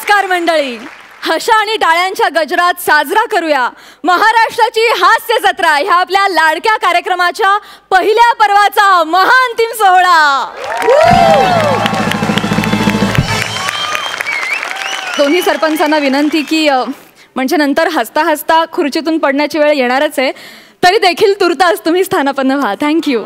नमस्कार मंडळी, हशा आणि टाळ्यांच्या गजरात साजरा करूया महाराष्ट्राची हास्य जत्रा ह्या आपल्या लाडक्या कार्यक्रमाच्या पहिल्या पर्वाचा महाअंतिम सोहळा। दोन्ही सरपंचांना विनंती की म्हणजे नंतर हसता हसता खुर्चीतून पडण्याची वेळ येणारच आहे, तरी देखील तुर्तास तुम्ही स्थानापन्न व्हा। थँक्यू।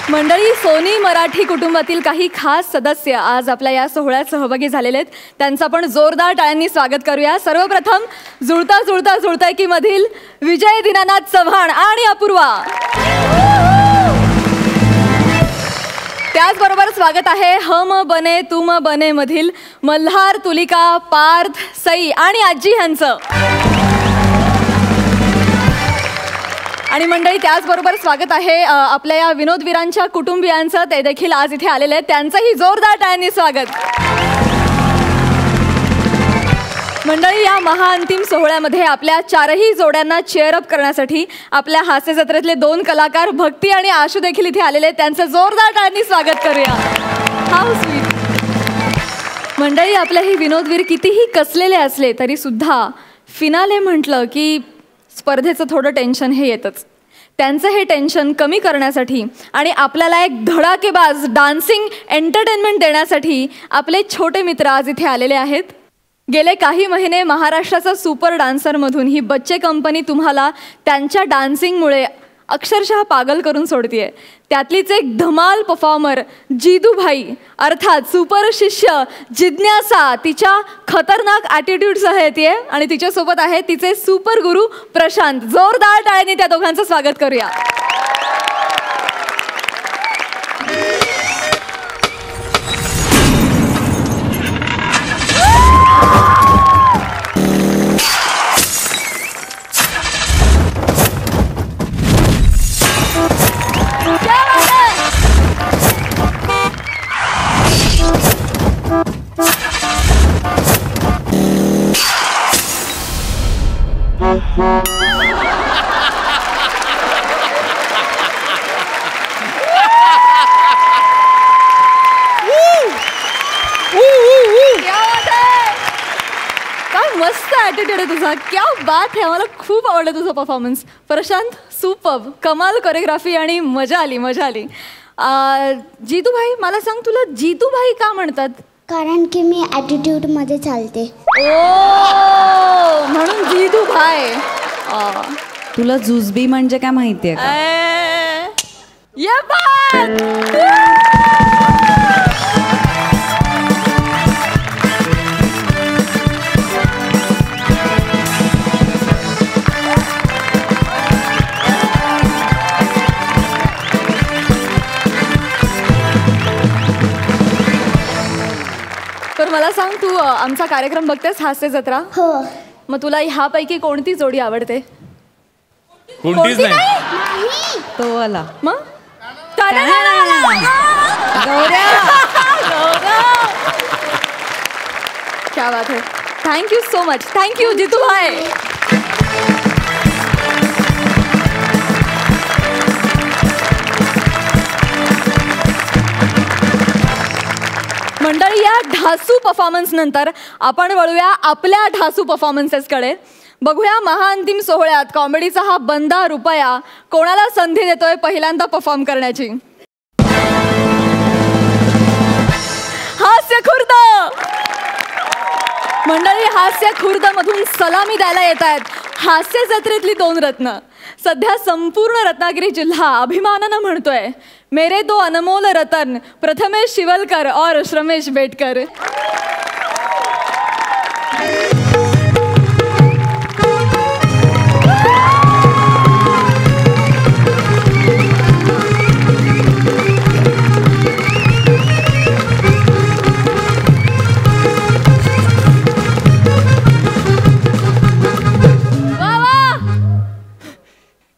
मंडळी, सोनी मराठी कुटुंबातील काही खास सदस्य आज आपल्या या सोहळ्यात सहभागी झालेले आहेत, त्यांचं आपण जोरदार टाळ्यांनी स्वागत करूया। सर्वप्रथम जुळता जुळता जुळताय की मधील विजय दीनानाथ चव्हाण आणि अपूर्वा, त्याचबरोबर स्वागत आहे हम बने तुम बने मधील मल्हार, तुलिका, पार्थ, सई आणि आजी यांचं। आणि मंडळी, त्याचबरोबर स्वागत आहे आपल्या या विनोदवीरांच्या कुटुंबियांचं, ते देखील आज इथे आलेले आहेत, त्यांचंही जोरदार टाळ्यांनी स्वागत। मंडळी, या महाअंतिम सोहळ्यामध्ये आपल्या चारही जोड्यांना चेअर अप करण्यासाठी आपल्या हास्य जत्रेतले दोन कलाकार भक्ती आणि आशू देखील इथे आलेले आहेत, त्यांचं जोरदार टाळ्यांनी स्वागत करूया। How sweet. मंडळी, आपले हे विनोदवीर कितीही कसलेले असले तरी सुद्धा फिनाले म्हटलं की स्पर्धेचं थोडं टेन्शन हे येतच। त्यांचं हे टेन्शन कमी करण्यासाठी आणि आपल्याला एक धडाकेबाज डान्सिंग एंटरटेनमेंट देण्यासाठी आपले छोटे मित्र आज इथे आलेले आहेत। गेले काही महिने महाराष्ट्राचा सुपर डान्सरमधून ही बच्चे कंपनी तुम्हाला त्यांच्या डान्सिंगमुळे अक्षरशः पागल करून सोडतीये। त्यातलीच एक धमाल परफॉर्मर जिदूभाई अर्थात सुपर शिष्य जिज्ञासा तिच्या खतरनाक ॲटिट्यूडसह येते आणि तिच्यासोबत आहे तिचे सुपर गुरु प्रशांत। जोरदार टाळ्यांनी त्या दोघांचं स्वागत करूया। मस्त ॲटिट्यूड आहे तुझा, क्या बात है। मला खूप आवडलं तुझं परफॉर्मन्स प्रशांत, सुपर्ब, कमाल कोरिओग्राफी आणि मजा आली मजा आली। जितूभाई, मला सांग, तुला जितूभाई का म्हणतात? कारण की मी ॲटिट्यूडमध्ये चालते। ओ, म्हणून जितूभाई। तुला जुजबी म्हणजे काय माहिती आहे का? ये बात। तर मला सांग, तू आमचा कार्यक्रम बघतेस हास्य जत्रा? हो। मग तुला ह्यापैकी कोणती जोडी आवडते? कोणतीच नाही। तो आला मग क्या बात है। Thank you so much. थँक्यू जितू भाई। मंडळी, या ढासू परफॉर्मन्स नंतर आपण वळूया आपल्या ढासू परफॉर्मन्सेसकडे। बघूया महाअंतिम सोहळ्यात कॉमेडीचा हा बंदा रुपया कोणाला संधी देतोय पहिल्यांदा परफॉर्म करण्याची। हास्य खुर्द मंडळी, हास्य खुर्द मधून सलामी द्यायला येत आहेत हास्य जत्रेतली दोन रत्न। सध्या संपूर्ण रत्नागिरी जिल्हा अभिमानानं म्हणतोय, मेरे दो अनमोल रतन प्रथमेश शिवलकर और श्रमेश बेटकर।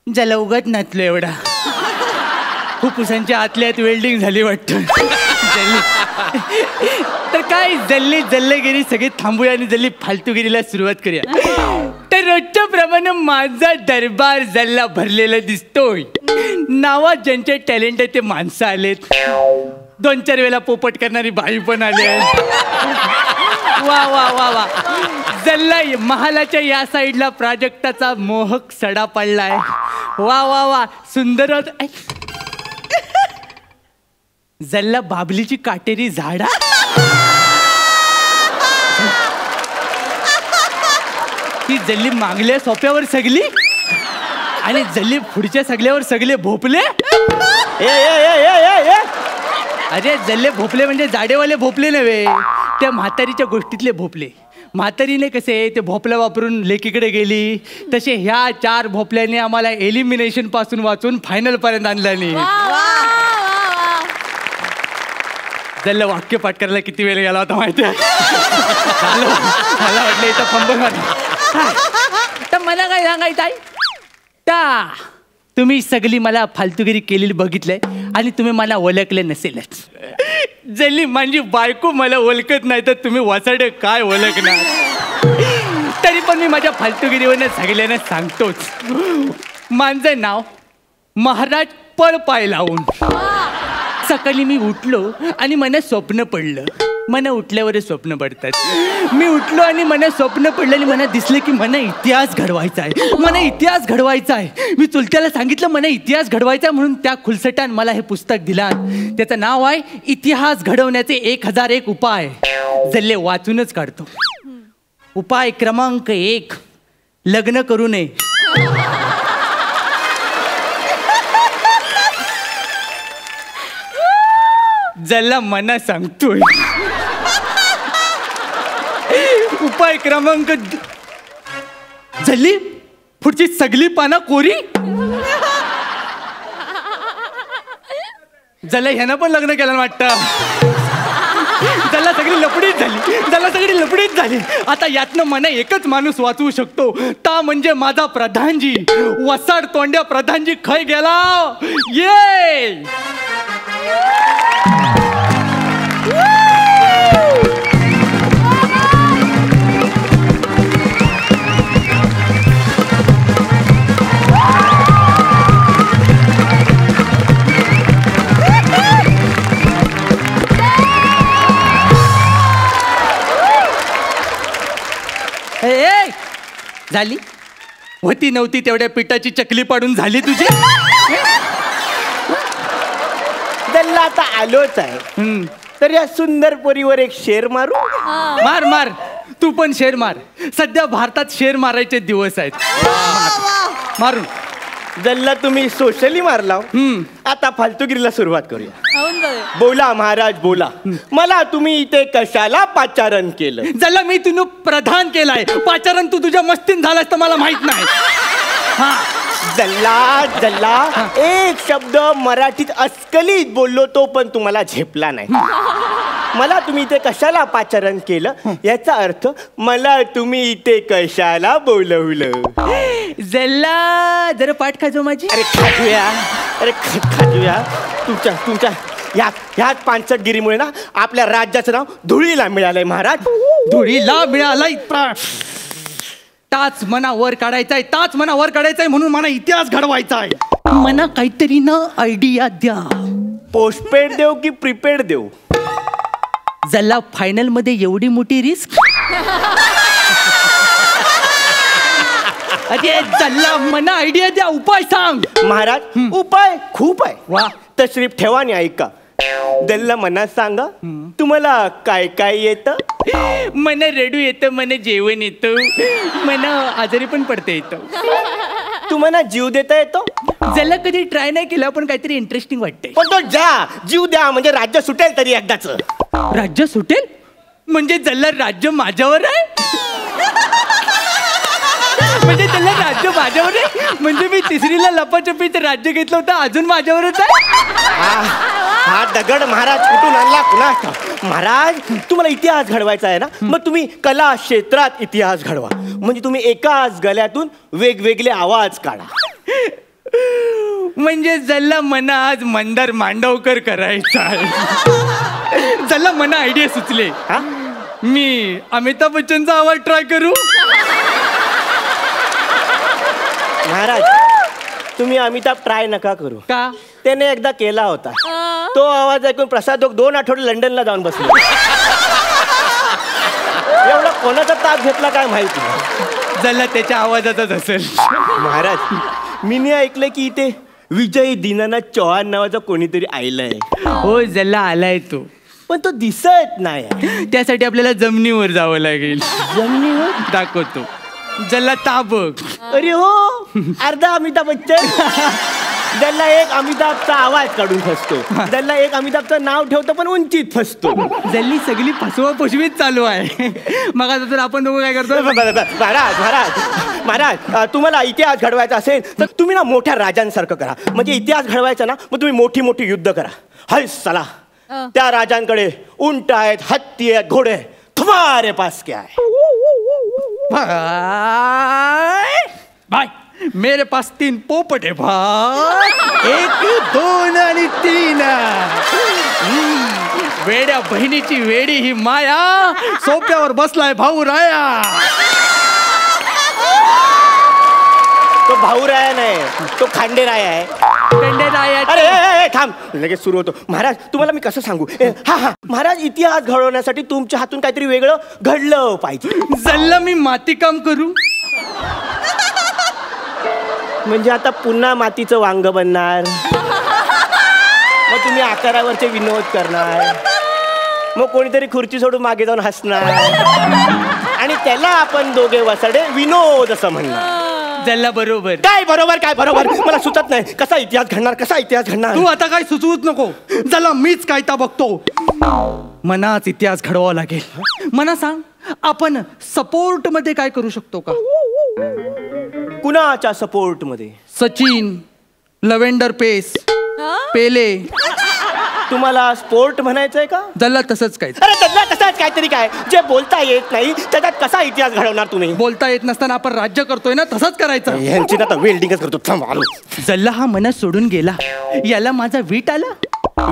ज्याला उगत नसलो एवढा फुफ्फुसांच्या आतल्या आत वेल्डिंग झाली वाटतं। तर काय जल्ले जल्लेगिरी सगळे थांबूया आणि जल्ली फालतूगिरीला सुरुवात करूया। तर रोजच्या प्रमाणे माझा दरबार जल्ला भरलेला दिसतोय. नावात ज्यांचे टॅलेंट आहे ते माणसं आलेत. 2-4 वेळेला पोपट करणारी बाई पण आली आहे. वा वा वा वा. जल्ला महालाच्या या साईडला प्राजक्ताचा मोहक सडा पडलाय. वा वा वा. सुंदर. जल्ला बाबलीची काटेरी झाडा. ती जल्ली मागल्या सोप्यावर सगली आणि जल्ली पुढच्या सगल्यावर सगळे भोपले. अरे जल्ले भोपले म्हणजे जाडेवाले भोपले नव्हे, त्या म्हातारीच्या गोष्टीतले भोपले. म्हातारीने कसे ते भोपलं वापरून लेकीकडे गेली, तसे ह्या 4 भोपल्याने आम्हाला एलिमिनेशन पासून वाचून फायनल पर्यंत आणल्याने. जल्ला वाक्य पाठ करायला किती वेळ गेला होता माहिती आहे? मला वाटलं इथं फंबल तर मला काय सांगायचं आहे ता तुम्ही सगळी मला फालतूगिरी केलेली बघितलंय आणि तुम्ही मला ओळखले नसेलच. जल्ली माझी बायको मला ओळखत नाही तर तुम्ही वसाडे काय ओळखणार. तरी पण मी माझ्या फालतूगिरीवरनं सगळ्यांना सांगतोच. माझं नाव महाराज पळपाय लावून. सकाळी मी उठलो आणि मला स्वप्न पडलं. मला उठल्यावरच स्वप्न पडतात. मी उठलो आणि मला स्वप्न पडलं आणि मला दिसलं की मला इतिहास घडवायचा आहे. मला इतिहास घडवायचा आहे. मी चुलत्याला सांगितलं मला इतिहास घडवायचा आहे म्हणून त्या खुलसटान मला हे पुस्तक दिलं. त्याचं नाव आहे इतिहास घडवण्याचे 1001 उपाय. जल्ले वाचूनच काढतो. उपाय क्रमांक 1, लग्न करू नये. जल्ला मना सांगतोय. उपाय क्रमांक जल्ली पुढची सगळी पानं कोरी. जल्ला ह्यानं पण लग्न केलं वाटतं. जल्ला सगळी लपडीच झाली. आता यातनं मला एकच माणूस वाचवू शकतो, ता म्हणजे माझा प्रधानजी. वसाड तोंड्या प्रधानजी खय गेला. ये झाली होती नव्हती तेवढ्या पिठाची चकली पाडून झाली तुझी. जल्ला आता आलोच आहे तर या सुंदर पोरीवर एक शेर मारू. मार मार. तू पण शेर मार. सध्या भारतात शेर मारायचे दिवस आहेत. मारून जल्ला तुम्ही सोशली मारला. आता फालतूगिरीला सुरुवात करूया. बोला महाराज बोला. मला तुम्ही इथे कशाला पाचारण केलं. जल्ला मी तुला प्रधान केलाय. पाचारण तू तुझ्या मस्तीन झालास तर मला माहित नाही. जल्ला एक शब्द मराठीत अस्खलित बोललो तो पण तुम्हाला झेपला नाही. मला तुम्ही इथे कशाला पाचारण केलं याचा अर्थ मला तुम्ही इथे कशाला बोलवलं. जल्ला जरा पाठ खाजो माझी. अरे खाजूया. तुमच्या ह्याच पानसटगिरीमुळे ना आपल्या राज्याचं नाव धुळीला मिळालंय महाराज. धुळीला मिळालाय. ताच मना वर काढायचाय म्हणून मला इतिहास घडवायचा आहे. मला काहीतरी ना आयडिया द्या. पोस्टपेड देऊ की प्रीपेड देऊ. जल्ला फायनल मध्ये एवढी मोठी रिस्क. अरे जल्ला मना आयडिया द्या. उपाय सांग महाराज. उपाय खूप आहे. वा. तशरीफ ठेवा आणि ऐका. जल्ला मना सांगा तुम्हाला काय काय येतं. मला रडू येतं, मला जेवण येतं, मला आजारी पण पडता येतं. तुम्हाला जीव देता येतो. जल्ला कधी ट्राय नाही केला पण काहीतरी इंटरेस्टिंग वाटतंय. पण तो जीव द्या म्हणजे राज्य सुटेल तरी एकदाच. राज्य सुटेल म्हणजे जल्ला राज्य माझ्यावर आहे. म्हणजे त्याला राज्य माझ्यावर आहे. म्हणजे मी तिसरीला लपाछपीचं राज्य घेतलं होतं अजून माझ्यावरच आहे. हा दगड महाराज कुठून आणला कुणा. महाराज तुम्हाला इतिहास घडवायचा आहे ना मग तुम्ही कला क्षेत्रात इतिहास घडवा. म्हणजे तुम्ही एकाच गळ्यातून वेगवेगळे आवाज काढा. म्हणजे जल्ला मना आज मंदार मांडवकर करायचा आहे. जल्ला मना आयडिया सुचले. मी अमिताभ बच्चनचा आवाज ट्राय करू. महाराज तुम्ही अमिताभ ट्राय नका करू. का? त्याने एकदा केला होता. तो आवाज ऐकून प्रसाद 2 आठवडे लंडनला जाऊन बसले. एवढा कोणाचा ताप घेतला काय माहिती. जल्ला त्याच्या आवाजातच असेल. महाराज मी ऐकलं की इथे विजय दीनानाथ चौहान नावाचा कोणीतरी आलाय. हो जल्ला आलाय तो, पण तो दिसत नाही. त्यासाठी आपल्याला जमिनीवर जावं लागेल. जमिनीवर दाखवतो. जल्ला ताबक. अरे हो अर्धा अमिताभ बच्चन. त्याला एक अमिताभचा आवाज काढून फसतो, त्याला एक अमिताभचं नाव ठेवतो पण उंचीत फसतो. जल्ली सगळी फसवा फसवीत चालू आहे. मग आता तर आपण दोघं काय करतो. महाराज महाराज महाराज तुम्हाला इतिहास घडवायचा असेल तर तुम्ही ना मोठ्या राजांसारखं करा. म्हणजे इतिहास घडवायचा ना मग तुम्ही मोठी मोठी युद्ध करा. हाय चला त्या राजांकडे उंट आहेत, हत्ती आहेत, घोडे आहेत. तुम्हारे पास क्या है? भाई मेरे पास 3 पोपट है भाई. 1 2 आणि 3. वेड्या बहिणीची वेडी ही माया, सोप्यावर बसलाय भाऊ राया. तो भाऊराया नाही, तो खांडेराया आहे. राया. अरे थांब, लगेच सुरू होतो. महाराज तुम्हाला मी कसं सांगू. हा महाराज इतिहास घडवण्यासाठी तुमच्या हातून काहीतरी वेगळं घडलं पाहिजे. जल्ला मी माती काम करू. म्हणजे आता पुन्हा मातीचं वांग बनणार, मग तुम्ही आकारावरचे विनोद करणार, मग कोणीतरी खुर्ची सोडून मागे जाऊन हसणार आणि त्याला आपण दोघे वसाडे विनोद असं म्हणणार. जल्ला बरोबर. काय बरोबर काय बरोबर मला सुचत नाही. कसा इतिहास घडणार, कसा इतिहास घडणार. तू आता काय सुचवूच नको. जल्ला मीच कायता बघतो. मनाच इतिहास घडवावा लागेल. मना सांग आपण सपोर्ट मध्ये काय करू शकतो का. कुणाच्या सपोर्ट मध्ये. सचिन, लव्हेंडर पेस, पेले. तुम्हाला स्पोर्ट म्हणायचंय का. जल्ला तसंच काय. अरे त्याला तसाच काहीतरी काय जे बोलता येत नाही त्याच्यात कसा इतिहास घडवणार तुम्ही. बोलता येत नसताना आपण राज्य करतोय ना, तसंच करायचं. यांची ना वेल्डिंगच करतो. थांब आलो. जल्ला हा मनात सोडून गेला. याला माझा वीट आला.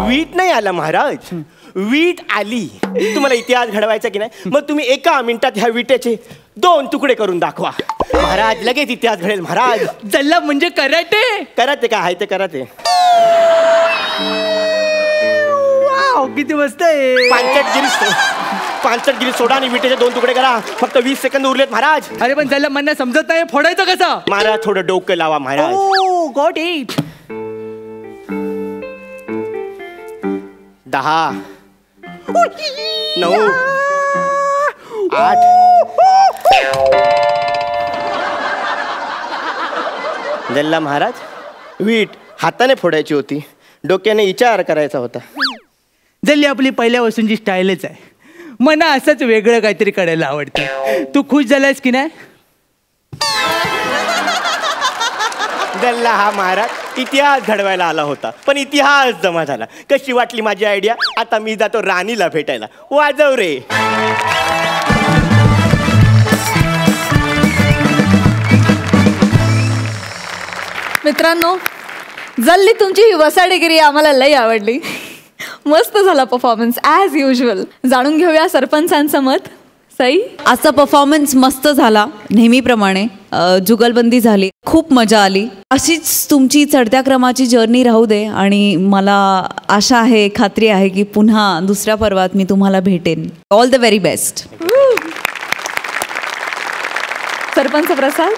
वीट नाही आला महाराज, वीट आली. तुम्हाला इतिहास घडवायचा की नाही मग तुम्ही 1 मिनिटात ह्या विटेचे 2 तुकडे करून दाखवा. महाराज लगेच इतिहास घडेल. महाराज जल्ला म्हणजे कराटे. कराटे काय आहे ते कराटे. किती मस्त आहे. 5 गिरी सोडा आणि विटेचे 2 तुकडे करा. फक्त 20 सेकंद उरलेत महाराज. अरे पण जल्ला मला समजत नाही फोडायचं कसं. महाराज थोडं डोकं लावा महाराज. Got it. 10 9 8 जल्ला महाराज वीट हाताने फोडायची होती, डोक्याने विचार करायचा होता. जल्ली आपली पहिल्यापासूनची स्टाईलच आहे. मना असंच वेगळं काहीतरी करायला आवडतं. तू खुश झालायस की नाही. जल्ला हा महाराज इतिहास घडवायला आला होता पण इतिहास जमा झाला. कशी वाटली माझी आयडिया. आता मी जातो राणीला भेटायला. वाजव रे. मित्रांनो जल्ली तुमची ही वसाडेगिरी आम्हाला लई आवडली. मस्त झाला परफॉर्मन्स ॲज युजल. जाणून घेऊया सरपंचांचं मत. सई. आजचा परफॉर्मन्स मस्त झाला नेहमीप्रमाणे. जुगलबंदी झाली, खूप मजा आली. अशीच तुमची चढत्या क्रमाची जर्नी राहू दे आणि मला आशा आहे, खात्री आहे की पुन्हा दुसऱ्या पर्वात मी तुम्हाला भेटेन. All the very best. Sarpanch Prasad.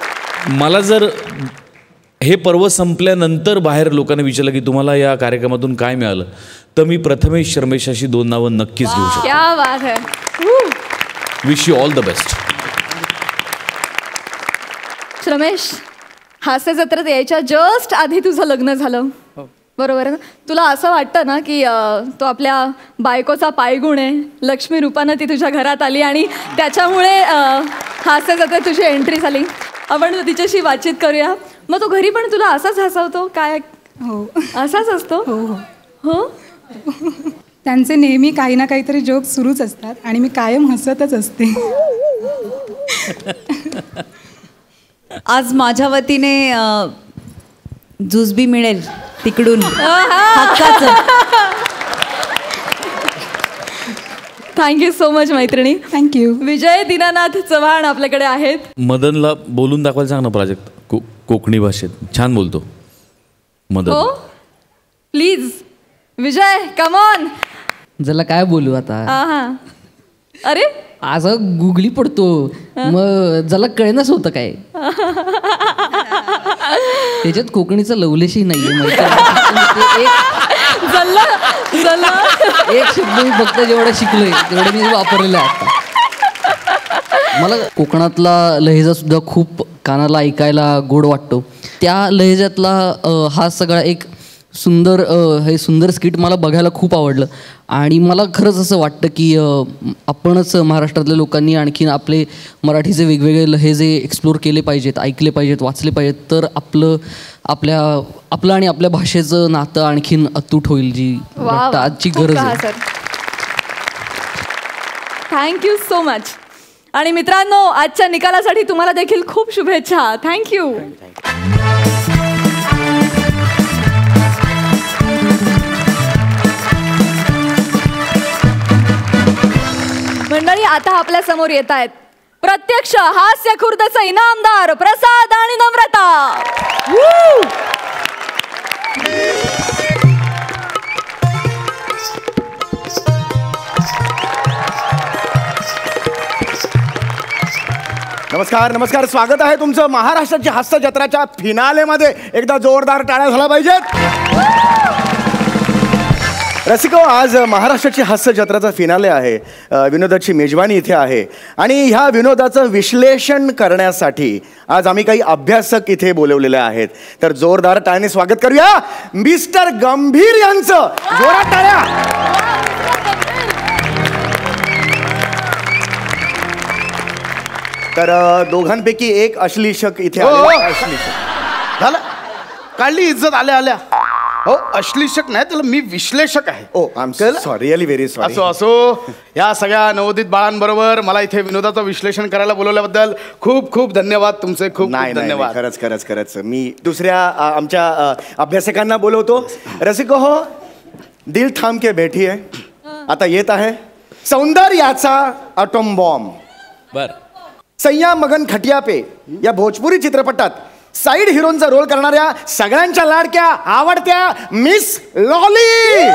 मला जर हे पर्व संपल्यानंतर बाहेर लोकांना विचारलं की तुम्हाला या कार्यक्रमातून काय मिळालं तर मी प्रथमेश शर्मेशाशी 2 नावं नक्कीच घेऊ शकतो. क्या बात है. Wish you all the best. Ramesh हास्य जत्रेत यायच्या जस्ट आधी तुझं लग्न झालं बरोबर आहे ना. तुला असं वाटतं ना की तो आपल्या बायकोचा पायगुण आहे, लक्ष्मी रूपानं ती तुझ्या घरात आली आणि त्याच्यामुळे हास्य जत्रेत तुझी एंट्री झाली. आपण तिच्याशी बातचीत करूया. मग तो घरी पण तुला असाच हसवतो काय. हो असाच असतो. हो हो हो. त्यांचे नेहमी काही ना काहीतरी जोक सुरूच असतात आणि मी कायम हसतच असते. आज माझ्या वतीने जुजबी मिळेल तिकडून हक्काचं. थँक्यू सो मच मैत्रिणी. थँक्यू. विजय दीनानाथ चव्हाण आपल्याकडे आहेत. मदनला बोलून दाखवायला सांग ना प्राजक्त. कोकणी भाषेत छान बोलतो मदत. हो प्लीज विजय कमॉन. जला काय बोलू आता. अरे असं गुगली पडतो मग जला कळेनाच होतं काय. त्याच्यात कोकणीचं लवलेशही नाहीये माहिती. एक शब्द मी फक्त जेवढा शिकलोय तेवढं मी वापरलेलं आहे आता. मला कोकणातला लहेजा सुद्धा खूप कानाला ऐकायला गोड वाटतो. त्या लहेजातला हा सगळा एक सुंदर हे सुंदर स्किट मला बघायला खूप आवडलं. आणि मला खरंच असं वाटतं की आपणच महाराष्ट्रातल्या लोकांनी आणखीन आपले मराठीचे वेगवेगळे लहेजे एक्सप्लोर केले पाहिजेत, ऐकले पाहिजेत, वाचले पाहिजेत. तर आपलं आणि आपल्या भाषेचं नातं आणखीन अतूट होईल, जी आजची गरज आहे. Thank you so much. आणि मित्रांनो आजच्या निकालासाठी तुम्हाला देखील खूप शुभेच्छा. थँक्यू. मंडळी आता आपल्या समोर येत आहेत प्रत्यक्ष हास्य खुर्दचे इनामदार प्रसाद आणि नम्रता. नमस्कार नमस्कार. स्वागत आहे तुमचं महाराष्ट्राची हास्य जत्राच्या फिनालेमध्ये. एकदा जोरदार टाळ्या झाल्या पाहिजेत. रसिको, आज महाराष्ट्राची हास्य जत्राचा फिनाले आहे. विनोदाची मेजवानी इथे आहे आणि ह्या विनोदाचं विश्लेषण करण्यासाठी आज आम्ही काही अभ्यासक इथे बोलवलेले आहेत. तर जोरदार टाळ्याने स्वागत करूया मिस्टर गंभीर यांचं. जोरात टाळ्या. तर दोघांपैकी एक अश्लीषक इथे अश्लीषक झालं. काढली इज्जत आल्या आल्या. हो अश्लीषक नाही, त्याला मी विश्लेषक आहे. Oh I am sorry, really very sorry. असो असो. या सगळ्या नवोदित बाळांबरोबर मला इथे विनोदाचं विश्लेषण करायला बोलवल्याबद्दल खूप खूप धन्यवाद तुमचे. खूप नाही धन्यवाद. खरंच खरंच खरंच. मी दुसऱ्या आमच्या अभ्यासकांना बोलवतो. रसिको हो, दिल थांब के बैठी है. आता येत आहे सौंदर्याचा अटोम बॉम्ब. बर. सय्या मगन खटिया पे या भोजपुरी चित्रपटात साईड हिरोनचा रोल करणाऱ्या सगळ्यांच्या लाडक्या आवडत्या मिस लॉली.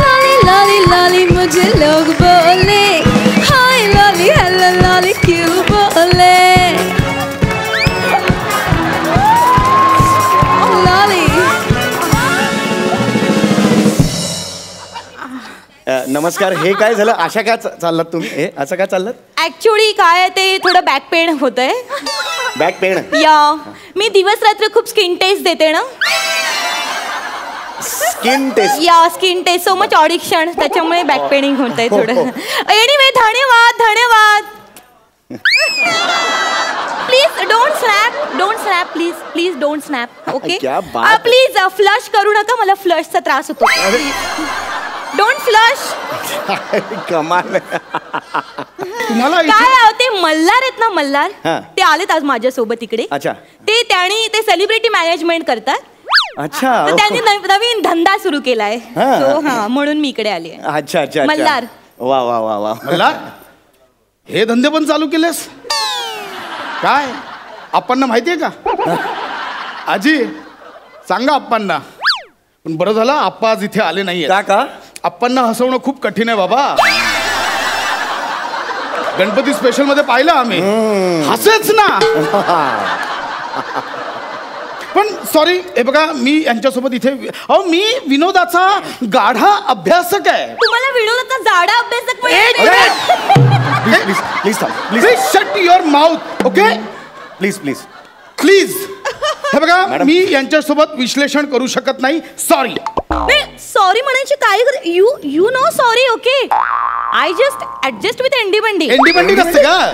लॉली लॉली मुझे लोग बोले हाय लॉली हेलो लॉली क्यों बोले लॉली. नमस्कार. हे काय झालं? अशा काय चाललात तुम्ही? हे असं काय चाललं? ऍक्च्युली काय ते थोडं बॅक पेन होतंय. Back pain? या मी दिवस रात्र खूप स्किन टेस्ट देते ना. Skin test? Ya skin test so much audition, त्याच्यामुळे बॅक पेनिंग होतंय थोडं. एनिवे धन्यवाद धन्यवाद. Please don't snap please please don't snap. Okay please flush करू नका, मला फ्लशचा त्रास होतो. Don't flush. कमाल. तुम्हाला काय ते मल्हार आहेत ना, मल्हार ते आलेत आज माझ्यासोबत इकडे. अच्छा. ते सेलिब्रिटी मॅनेजमेंट करतात. अच्छा. त्यांनी नवीन धंदा सुरू केलाय, म्हणून मी इकडे आली. अच्छा अच्छा. मल्हार. वा वा वा वा. मल्हार हे धंदे पण चालू केलेस काय? आप्पांना माहितीये का? आजी सांगा आप्पांना. पण बरं झालं आप्पा आज इथे आले नाहीये. का? आप्पांना हसवणं खूप कठीण आहे बाबा. गणपती स्पेशल मध्ये पाहिलं आम्ही, हसेच ना. पण सॉरी, हे बघा मी यांच्यासोबत इथे मी विनोदाचा गाढा अभ्यासक आहे. तुम्हाला विनोदाचा जाडा अभ्यासक please please shut your mouth. Okay please please please. हे बघा मी यांच्यासोबत विश्लेषण करू शकत नाही. सॉरी. सॉरी म्हणायची काय? You know sorry. Okay I just adjust with एंडी बंडी. एंडी बंडी नसते का?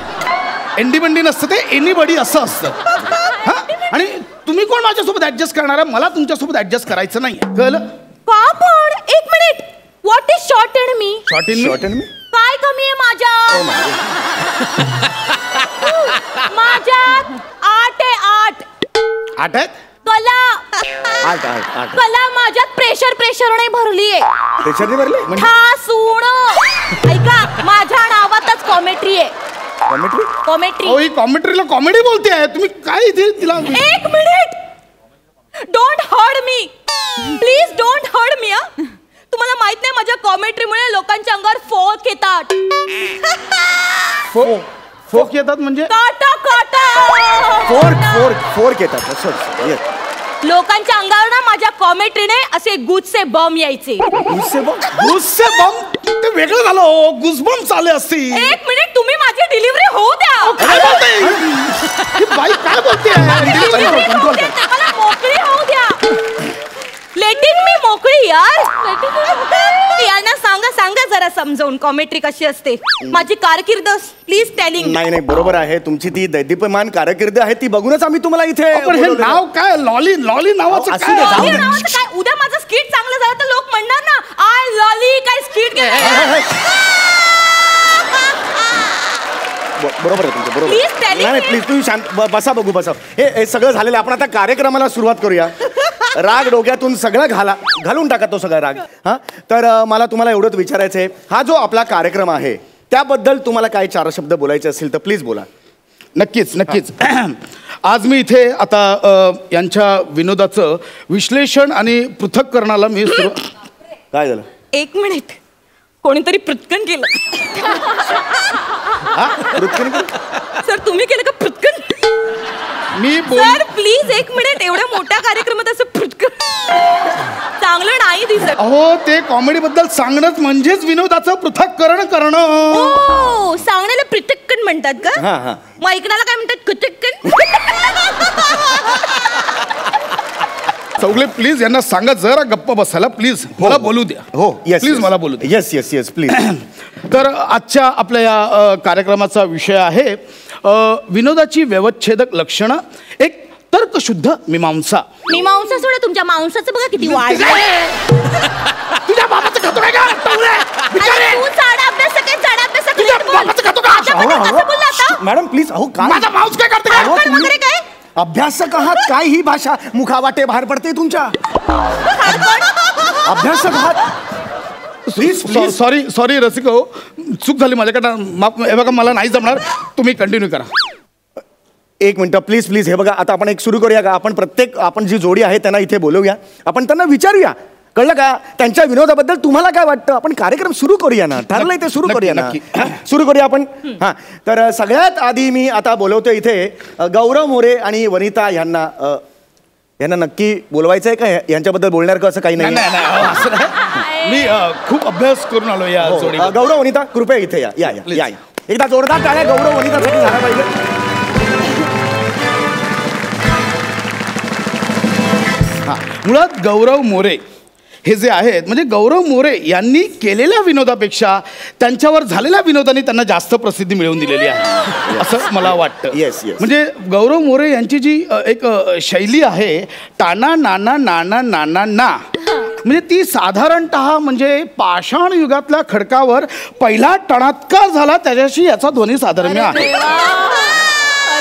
एंडी बंडी नसतं ते एनीबडी असं असतं. आणि तुम्ही कोण माझ्यासोबत ऍडजस्ट करणार आहे? मला तुमच्यासोबत ऍडजस्ट करायचं नाही. कळलं का? पण एक minute. What is short and me? Short in me काय कमी आहे माझ्यात? माझ्यात 8 आहेत. कला माझ्यात प्रेशर भरलीये. प्रेशर भरले? ऐका माझ्या नावातच कॉमेट्री आहे. कॉमेट्री कॉमेट्री. ही कॉमेट्रीला कॉमेडी बोलते आहे तुम्ही. काय इथे तिला. एक minute. Don't hurt me please. Don't hurt me. तुम्हाला माहित नाही माझ्या कॉमेंट्रीमुळे लोकांच्या अंगावर फोक येतात. फोक येतात म्हणजे काटा काटा. फोर्क येतात असं. लोकांच्या अंगावर ना माझ्या कॉमेंट्रीने असे गुजचे बम यायचे. गुस्से बम ते वेगळं झालं. गुसबम चालले असतील. एक मिनिट तुम्ही माझी डिलिव्हरी होऊ द्या. काय बोलते बाई. काय बोलते. मला मोकळी होऊ द्या. लेटिंग मी मोकळी यार. यांना सांगा जरा समजावून कॉमेंट्री कशी असते. माझी कारकीर्द प्लीज टेलिंग. नाही बरोबर आहे. तुमची ती दैदीप्यमान कारकीर्द आहे ती बघूनच आम्ही तुम्हाला इथे. पण हे नाव काय. लॉली नावाचं काय. काय उद्या माझं स्किट चांगलं झालं तर लोक म्हणणार ना आय लॉली काय स्किट. बरोबर आहे तुमचं. बरोबर. नाही प्लीज तुम्ही शांत बसा. बघू बसा. हे सगळं झालेलं आपण आता कार्यक्रमाला सुरुवात करूया. राग डोक्यातून सगळं घालून टाका तो सगळा राग. हा तर मला तुम्हाला एवढंच विचारायचं आहे. हा जो आपला कार्यक्रम आहे त्याबद्दल तुम्हाला काय 4 शब्द बोलायचे असतील तर प्लीज बोला. नक्कीच. आज मी इथे आता यांच्या विनोदाचं विश्लेषण आणि पृथक्करणाला मी काय झालं. एक मिनिट. कोणीतरी पृथ्कन केलं. सर तुम्ही केलं का पृथ्कन. मी सर प्लीज एक मिनिट. एवढ्या मोठ्या कार्यक्रमात असं पृथ्कन चांगलं नाही दिसत. अहो ते कॉमेडी बद्दल सांगणंच म्हणजेच विनोदाचं पृथक्करण करणं. हो सांगण्याला पृथक्कन म्हणतात का. मग ऐकण्याला काय म्हणतात कुथक्कन. चौगले प्लीज यांना सांगा जरा गप्प बसायला प्लीज. मला बोलू द्या. हो प्लीज मला बोलू द्या. Yes please. तर आजच्या आपल्या या कार्यक्रमाचा विषय आहे विनोदाची व्यवच्छेदक लक्षणं. एक तर्कशुद्ध मीमांसा. मीमांसा सोडा तुमच्या मांसाचं बघा किती वाढलंय. तुझ्या बाबाचं खातो काय का. तू चाडा अभ्यास मॅडम प्लीज. अहो माझा मांस काय करते काय. अभ्यासक आहात. काय ही भाषा मुखावाटे बाहेर पडते तुमच्या. अभ्यासक आहात. सॉरी रसिक हो. चूक झाली माझ्याकडनं. हे बघा मला नाही जमणार. तुम्ही कंटिन्यू करा. एक मिनिट प्लीज. हे बघा आता आपण एक सुरू करूया का. आपण जी जोडी आहे त्यांना इथे बोलवूया. आपण त्यांना विचारूया. कळलं का. त्यांच्या विनोदाबद्दल तुम्हाला काय वाटतं. आपण कार्यक्रम सुरू करूया ना. ठरलंय ते सुरू करूया ना. सुरू करूया आपण. हां तर सगळ्यात आधी मी आता बोलवतो इथे गौरव मोरे आणि वनिता यांना नक्की बोलवायचं आहे का. यांच्याबद्दल बोलणार का असं काही नाही. मी खूप अभ्यास करून आलो या जोडी. गौरव वनिता कृपया इथे या. एकदा जोरदार टाळ्या गौरव वनितासाठी झाला पाहिजे. मुळात गौरव मोरे हे जे आहेत म्हणजे गौरव मोरे यांनी केलेल्या विनोदापेक्षा त्यांच्यावर झालेल्या विनोदाने त्यांना जास्त प्रसिद्धी मिळवून दिलेली आहे असं मला वाटतं. म्हणजे गौरव मोरे यांची जी एक शैली आहे टाना नाना नाना नाना ना म्हणजे ती साधारणतः म्हणजे पाषाण युगातल्या खडकावर पहिला टणात्कार झाला त्याच्याशी याचा ध्वनी साधर्म्य आहे.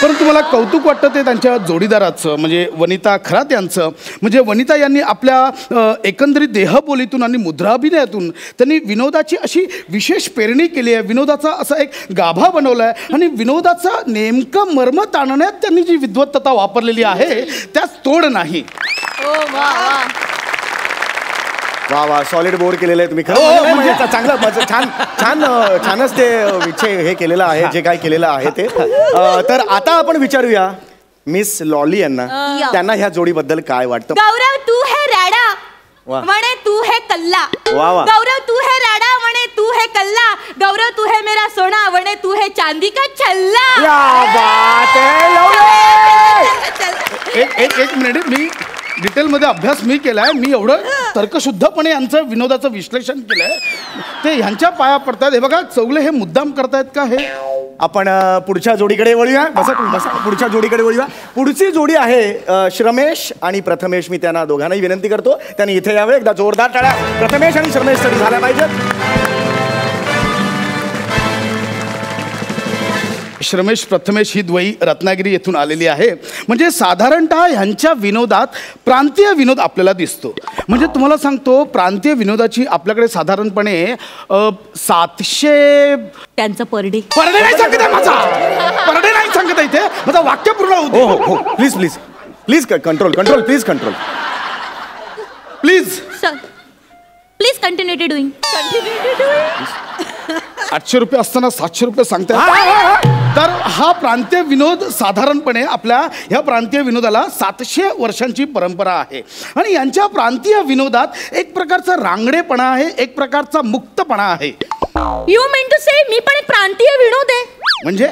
परंतु मला कौतुक वाटतं ते त्यांच्या जोडीदाराचं म्हणजे वनिता खरात यांचं. म्हणजे वनिता यांनी आपल्या एकंदरीत देहबोलीतून आणि मुद्राभिनयातून त्यांनी विनोदाची अशी विशेष पेरणी केली आहे. विनोदाचा असा एक गाभा बनवला आहे आणि विनोदाचा नेमकं मर्म ताणण्यात त्यांनी जी विद्वत्तता वापरलेली आहे त्यास तोड नाही. वा वा सॉलिड बोर्ड केलेलं आहे तुम्ही. चांगलं छानच ते विषय हे केलेलं आहे जे काय केलेलं आहे ते. तर आता आपण विचारूया मिस लॉली यांना त्यांना ह्या जोडीबद्दल काय वाटतं. गौरव तू है राडा म्हणे तू है कल्ला. गौरव तू है राडा म्हणे तू है कल्ला. गौरव तू है मेरा सोना म्हणे तू है चांदी का छल्ला. एक मिनिट मी डिटेलमध्ये अभ्यास मी केलाय. मी एवढं तर्कशुद्धपणे यांचं विनोदाचं विश्लेषण केलंय ते ह्यांच्या पाया पडतात. हे बघा चौगले हे मुद्दाम करतायत का हे. आपण पुढच्या जोडीकडे वळूया. बसा पुढच्या जोडीकडे वळूया. पुढची जोडी आहे श्रमेश आणि प्रथमेश. मी त्यांना दोघांनाही विनंती करतो त्यांनी इथे यावे. एकदा जोरदार टाळ्या प्रथमेश आणि श्रमेश साठी झाल्या पाहिजेत. श्रमेश प्रथमेश ही द्वयी रत्नागिरी येथून आलेली आहे. म्हणजे साधारणतः ह्यांच्या विनोदात प्रांतीय विनोद आपल्याला दिसतो. म्हणजे तुम्हाला सांगतो प्रांतीय विनोदाची आपल्याकडे साधारणपणे 700 त्यांचं पर डे नाही सांगत आहे माझा. पर डे नाही सांगत आहे इथे. माझा वाक्य पूर्ण होतो. हो please please please control please control please. Sir please continue doing. 800 रुपये असताना 700 रुपये सांगताय. तर हा प्रांतीय विनोद साधारणपणे आपल्या ह्या प्रांतीय विनोदाला 700 वर्षांची परंपरा आहे. आणि यांच्या प्रांतीय विनोदात एक प्रकारचा रांगडेपणा आहे, एक प्रकारचा मुक्तपणा आहे. यू मीन टू से मी पण एक प्रांतीय विनोद आहे. म्हणजे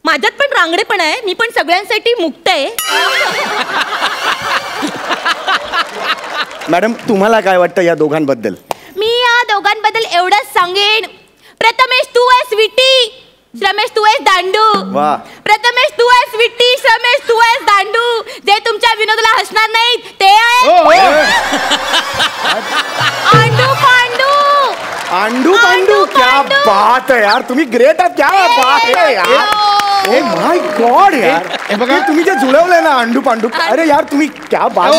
माझ्यात पण रांगडेपणा आहे. मी पण सगळ्यांसाठी मुक्त आहे. मॅडम तुम्हाला काय वाटतं या दोघांबद्दल? मी या दोघांबद्दल एवढंच सांगेन. प्रथमेश तू आहेस विटी, श्रमेश तू आहेस दांडू. वाह. प्रथमेश तू आहेस विटी, श्रमेश तू आहेस दांडू. जे तुमच्या विनोदाला हसणार नाहीत ते आहे आंडू पांडू. आंडू पांडू. क्या बात है यार, तुम्ही ग्रेट आहात. क्या बात है यार. ओ माय गॉड यार. हे बघा तुम्ही जे जुळवलंय ना आंडू पांडू. अरे यार तुम्ही क्या बात.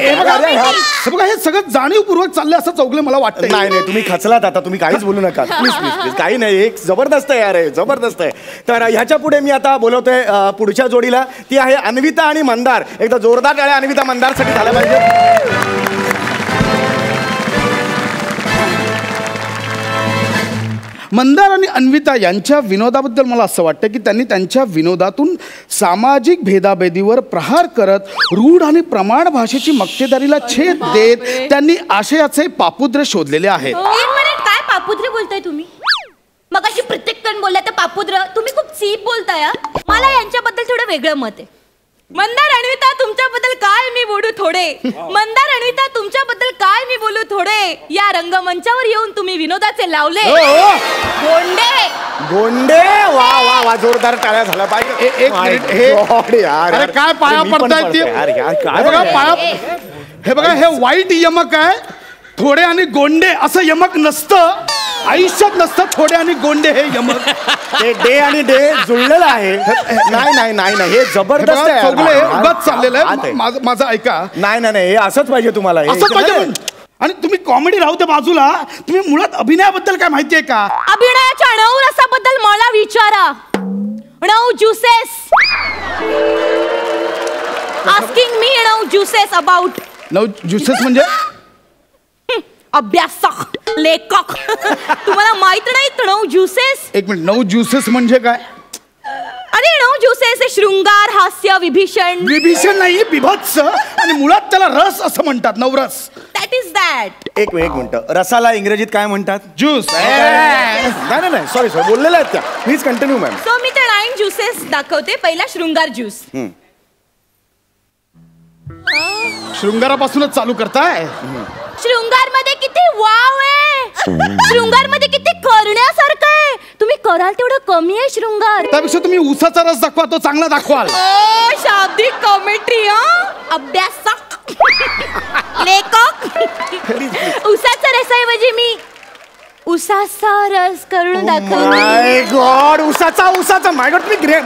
हे बघा हे सगळं जाणीवपूर्वक चाललंय असं चौगले मला वाटतं. नाही तुम्ही खचलात आता. तुम्ही काहीच बोलू नका प्लीज प्लीज प्लीज. काही नाही, एक जबरदस्त आहे यार, हे जबरदस्त आहे. तर ह्याच्या पुढे मी आता बोलवतोय पुढच्या जोडीला. ती आहे अन्विता आणि मंदार. एकदा जोरदार टाळ्या अन्विता मंदारसाठी झाल्या पाहिजे. मंदार आणि अन्विता यांच्या विनोदाबद्दल मला असं वाटतं की त्यांनी त्यांच्या विनोदातून सामाजिक भेदाभेदीवर प्रहार करत रूढ आणि प्रमाण भाषेची मक्तेदारीला छेद देत त्यांनी आशयाचे पापुद्र शोधलेले आहेत. एक मिनिट, काय पापुद्र बोलताय तुम्ही? मग अशी प्रत्येक जण बोलला तर पापुद्र. तुम्ही खूप चीप बोलताय. मला यांच्याबद्दल थोडं वेगळं मत आहे. मंदार अन्विता तुमच्याबद्दल काय मी बोलू थोडे. मंदार अन्विता तुमच्याबद्दल काय मी बोलू थोडे. या रंगमंचावर येऊन तुम्ही विनोदाचे लावले गोंडे. गोंडे. वा वा वा, जोरदार टाळ्या झाल्या पाहिजे. एक मिनिट, हे यार काय पाया पडतायत ते. हे बघा पाया, हे बघा हे वाईट यमक आहे. थोडे आणि गोंडे असं यमक नसतं आयुष्यात. नसतं थोडे आणि गोंडे हे यमक. ते डे आणि डे जुळलेलं आहे. नाही नाही नाही नाही, हे जबरदस्त आहे. चौगले उगाच चाललेलं आहे. माझं ऐका. नाही नाही नाही, हे असंच पाहिजे तुम्हाला. असं पाहिजे. आणि तुम्ही कॉमेडी राहू दे बाजूला. तुम्ही मुळात अभिनयाबद्दल काय माहितीये का? अभिनयाच्या 9 रसाबद्दल मला विचारा. 9 juices. Asking me 9 juices about. 9 juices म्हणजे अभ्यासक लेखक. तुम्हाला माहित नाही 9 ज्युसेस? एक मिनिट, 9 ज्युसेस म्हणजे काय? अरे 9 ज्युसेस हे शृंगार, हास्य, विभीषण. विभीषण नाही, बिभत्स. आणि मुळात त्याला रस असं म्हणतात. नवरस. That is that. एक मिनिट, रसाला इंग्रजीत काय म्हणतात? ज्यूस. नाही नाही सॉरी बोललेल्या आहेत त्या. Please continue ma'am. सो मी ते 9 ज्युसेस दाखवते. पहिला शृंगार ज्यूस. शृंगारापासूनच चालू करताय. शृंगार मध्ये किती वाव आहे. शृंगार मध्ये किती करण्यासारखं आहे. तुम्ही कराल तेवढं कमी आहे शृंगार. त्यापेक्षा तुम्ही उसाचा रस दाखवा, तो चांगला दाखवाल. शाब्दिक कॉमेंट्री. अभ्यासक लेखक. उसाचा रसाऐवजी मी उसाचा रस करून दाखवते. माय गॉड. उसाचा माय गॉड. तुम्ही ग्रेट.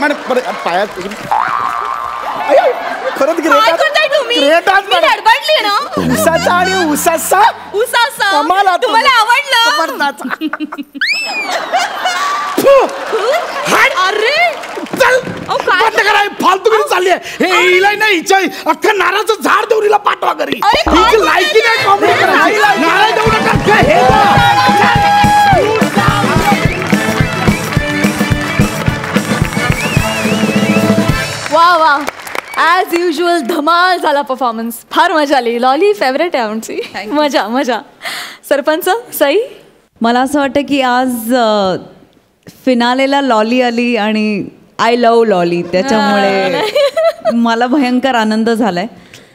पायात खरंच ग्रेट. तुम्ही गडबडली ना. उसाचा आणि उसाचा कमाल. तुम्हाला आवडलं? अरे चल बंद करा. फालतूगिरी चालली आहे. हे हिला नाही, हिच्या अख्खा नारळाचं झाड देऊन हिला पाठवा घरी. लायकी नाही कॉमेडी करायची. नारळ देऊ नका. वा वा, ॲज युजल धमाल झाला परफॉर्मन्स. फार मजा आली. लॉली फेवरेट आहे आमची. मजा मजा. सरपंच सई, मला असं वाटतं की आज फिनालेला लॉली आली आणि आय लव्ह लॉली, त्याच्यामुळे मला भयंकर आनंद झालाय.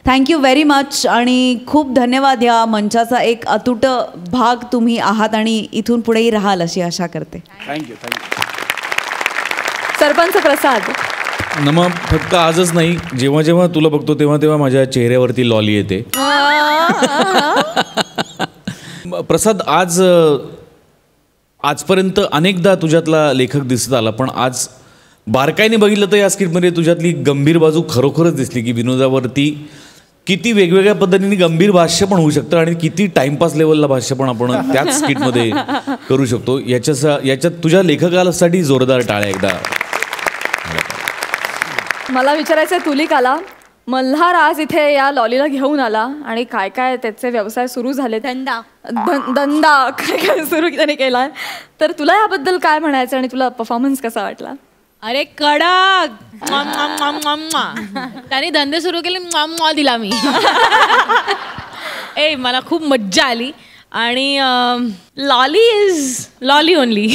थँक्यू व्हेरी मच आणि खूप धन्यवाद. ह्या मंचाचा एक अतूट भाग तुम्ही आहात आणि इथून पुढेही राहाल अशी आशा करते. थँक्यू. सरपंच प्रसाद. नमा, फक्त आजच नाही, जेव्हा जेव्हा तुला बघतो तेव्हा तेव्हा माझ्या चेहऱ्यावरती लॉली येते. प्रसाद, आजपर्यंत अनेकदा तुझ्यातला लेखक दिसत आला, पण आज बारकाईने बघितलं तर या स्किटमध्ये तुझ्यातली गंभीर बाजू खरोखरच दिसली की विनोदावरती किती वेगवेगळ्या पद्धतीने गंभीर भाष्य पण होऊ शकतं आणि किती टाइमपास लेवलला भाष्य पण आपण त्याच स्किटमध्ये करू शकतो. याच्यात तुझ्या लेखकासाठी जोरदार टाळ्या एकदा. मला विचारायचं तुलिकाला, मल्हार आज इथे या लॉलीला घेऊन आला आणि काय काय त्याचे व्यवसाय सुरू झाले, धंदा काय काय सुरू त्याने केलाय, तर तुला याबद्दल काय म्हणायचं आणि तुला परफॉर्मन्स कसा वाटला? अरे कडक, त्याने धंदे सुरू केले, दिला मी. मला खूप मज्जा आली आणि लॉली इज लॉली ओनली.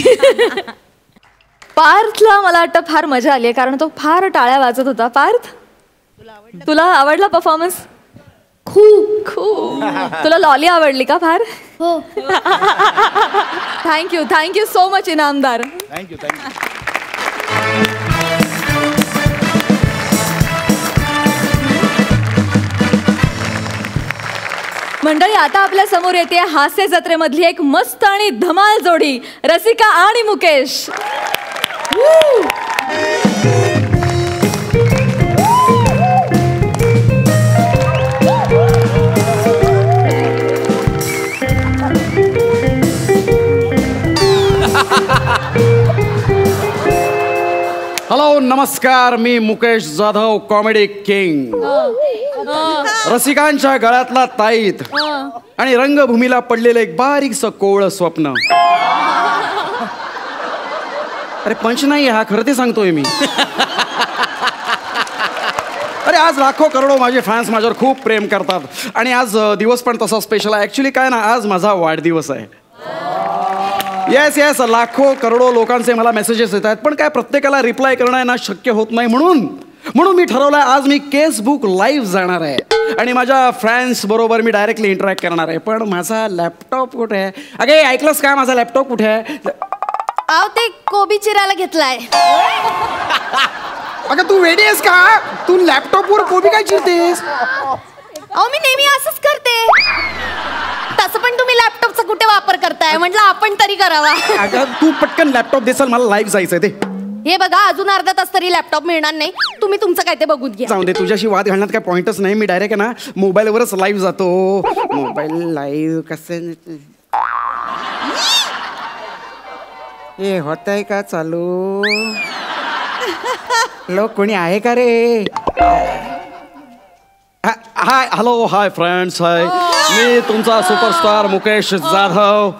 पार्थला मला वाटतं फार मजा आली आहे कारण तो फार टाळ्या वाजत होता. पार्थ, तुला आवडला परफॉर्मन्स? खूप खूप. तुला लॉली आवडली का फार? हो. Thank you so much Inamdar. Thank you. मंडळी, आता आपल्या समोर येते हास्य जत्रेमधली एक मस्त आणि धमाल जोडी, रसिका आणि मुकेश. हॅलो, नमस्कार. मी मुकेश जाधव, कॉमेडी किंग. रसिकांच्या गळ्यातला ताईत आणि रंगभूमीला पडलेलं एक बारीकसं कोवळं स्वप्न. अरे पंच नाही हा, खरं ते सांगतोय मी. अरे आज लाखो करोडो माझे फॅन्स माझ्यावर खूप प्रेम करतात आणि आज दिवस पण तसा स्पेशल आहे. ॲक्च्युली काय ना, आज माझा वाढदिवस आहे. येस, लाखो करोडो लोकांचे मला मेसेजेस येत आहेत, पण काय प्रत्येकाला रिप्लाय करणं आहे ना शक्य होत नाही. म्हणून मी ठरवलंय आज मी केसबुक लाईव्ह जाणार आहे आणि माझ्या फॅन्स बरोबर मी डायरेक्टली इंटरॅक्ट करणार आहे. पण माझा लॅपटॉप कुठे आहे? अगे ऐकलंस का, माझा लॅपटॉप कुठे आहे? ते कोबी चिरायला घेतलाय. अगं तू वेडी आहेस का? तू लॅपटॉपवर कोबी काय चिरतेस? मी नेहमी असंच करते. तसं पण तुम्ही लॅपटॉपचा कुठे वापर करताय, म्हटलं आपण तरी करावा. अगं तू पटकन लॅपटॉप देसाल, मला लाईव्ह जायचंय. ते हे बघा, अजून अर्धा तास तरी लॅपटॉप मिळणार नाही. तुम्ही तुमचं काय ते बघून घ्या. जाऊ दे, तुझ्याशी वाद घालण्यात काय पॉइंटच नाही. मी डायरेक्ट आहे ना मोबाईलवरच लाईव्ह जातो. मोबाईल लाईव्ह कसं हे होत आहे का चालू? लोक कोणी आहे का रे? हाय फ्रेंड्स, मी तुमचा सुपरस्टार मुकेश जाधव.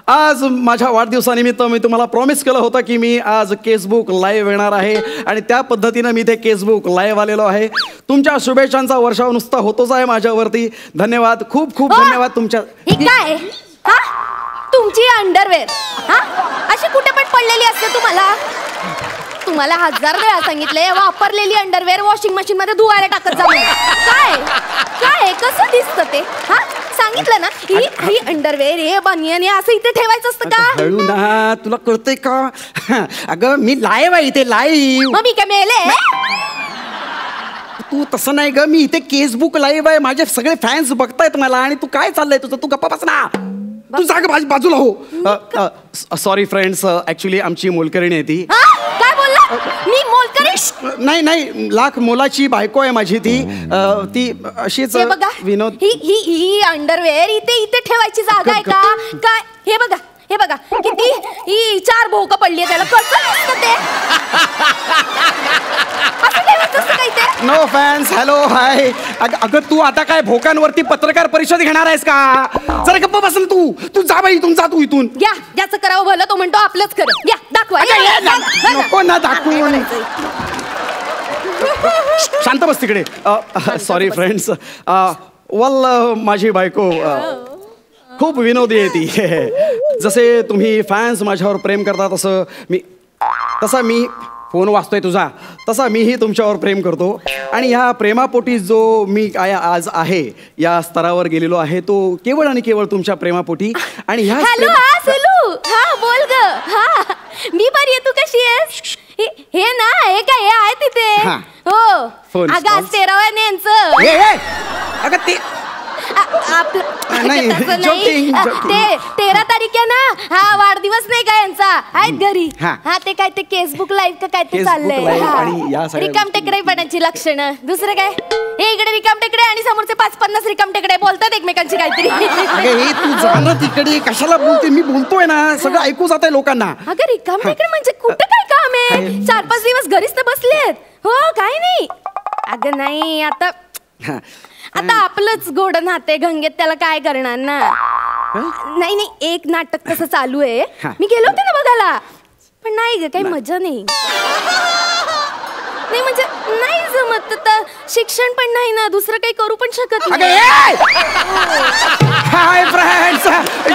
आज माझ्या वाढदिवसानिमित्त मी तुम्हाला प्रॉमिस केलं होतं की मी आज केसबुक लाईव्ह येणार आहे आणि त्या पद्धतीनं मी ते केसबुक लाईव्ह आलेलो आहे. तुमच्या शुभेच्छांचा वर्षाव नुसता होतोच आहे माझ्यावरती. धन्यवाद, खूप खूप धन्यवाद तुमच्या. ही काय तुमची अंडरवेअर अशी कुठे पण पडलेली असते? तुम्हाला 1000 वेळा सांगितले वापरलेली अंडरवेअर वॉशिंग मशीन मध्ये धुवायला टाकत जा. काय कसं दिसतं ते? सांगितलं ना, ही अंडरवेअर हे बनियन असं इथे ठेवायचं असतं का? हळू ना, तुला कळतंय का? अगं मी लाईव्ह आहे इथे, लाईव्ह. मग मी काय मेले? तू तसं नाही ग, मी इथे केसबुक लाईव्ह आहे. माझे सगळे फॅन्स बघतायत मला आणि तू काय चाललंय तुझं? तू गप्पा बस ना, तू जाग बाजूला हो. सॉरी फ्रेंड्स, ऍक्च्युली आमची मोलकरणी आहे ती. काय बोलला? मी मोलकरी? नाही, लाख मोलाची बायको आहे माझी ती. ती अशीच विनोद. ही अंडरवेअर इथे ठेवायची जागा आहे का? काय हे बघा किती ही 4 भोक पडली त्याला. कसं दिसतं ते? असं ठेवायचं असतं काही ते? नो फॅन्स, हॅलो, हाय. अगं तू आता काय भोकांवरती पत्रकार परिषद घेणार आहेस का? जरा गप्प बस ना तू जा बाई, इथून जा तू इथून. या ज्याचं करावं भलं तो म्हणतो आपलंच खरं. या दाखवा. नको ना दाखवू. शांत बस तिकडे. Sorry friends. माझी बायको खूप विनोदी आहे ती. जसे तुम्ही फॅन्स माझ्यावर प्रेम करता तसा मी फोन वाचतोय तुझा, तसा मीही तुमच्यावर प्रेम करतो. आणि ह्या प्रेमापोटी जो मी आज आहे, या स्तरावर गेलेलो आहे, तो केवळ आणि केवळ तुमच्या प्रेमापोटी. आणि ह्या बोल ग. मी बरी आहे, तू कशी आहेस? हे ना, हे काय हे आहे तिथे? हो, अगं आज 13 यांचं. अगं ते नाही, तसं joking, नाही. joking. ते 13 तारीख आहे ना, हा वाढदिवस नाही का यांचा, आहेत घरी. हा. हा ते काय ते फेसबुक लाईव्ह का काय ते Facebook चाललंय. live हा. आणि या सगळ्या रिकाम टेकडेपणाची लक्षणं. दुसरं काय, हे इकडे रिकाम टेकडे आणि समोरचे 5-50 रिकाम टेकडे बोलतात एकमेकांची काहीतरी. अगं हे तू जा ना तिकडे, कशाला बोलते? मी बोलतोय ना, सगळं ऐकू जात आहे लोकांना. अगं रिकाम टेकडे म्हणजे कुठं काय काम आहे? 4-5 दिवस घरीच तर बसलेत. हो काय नाही. अगं नाही आता आपलंच गोड नाते गंगेत, त्याला काय करणार ना. नाही नाही, एक नाटक कसं चालू आहे, मी गेलो होते ना बघायला, पण नाही ग काही मजा नाही. नाही म्हणजे नाही जमत, तर शिक्षण पण नाही ना, दुसरं काही करू पण शकत नाही. Hi friends,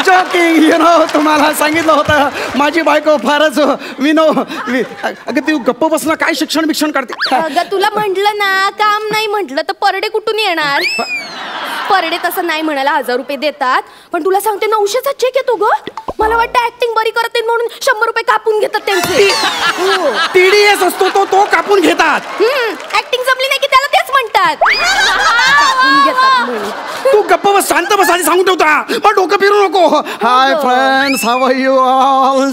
joking, you know, तुम्हाला सांगितलं होतं माझी बायको फारच अगं तू गप्प बसला, काय शिक्षण बिक्षण काढते? अगं तुला म्हटलं ना, काम नाही म्हटलं तर परडे कुठून येणार? परडे तसं नाही म्हणायला 1000 रुपये देतात, पण तुला सांगते 900चा चेक येतो ग. मला वाटतं ऍक्टिंग बरी करते म्हणून 100 रुपये कापून घेतात त्यांचे. TDS असतो तो कापून घेतात. ऍक्टिंग जमली नाही की त्याला तेच म्हणतात. तू गप्प बस, शांत बस आणि सांगून ठेवता, पण डोकं फिरू नको. Hi friends, how are you all?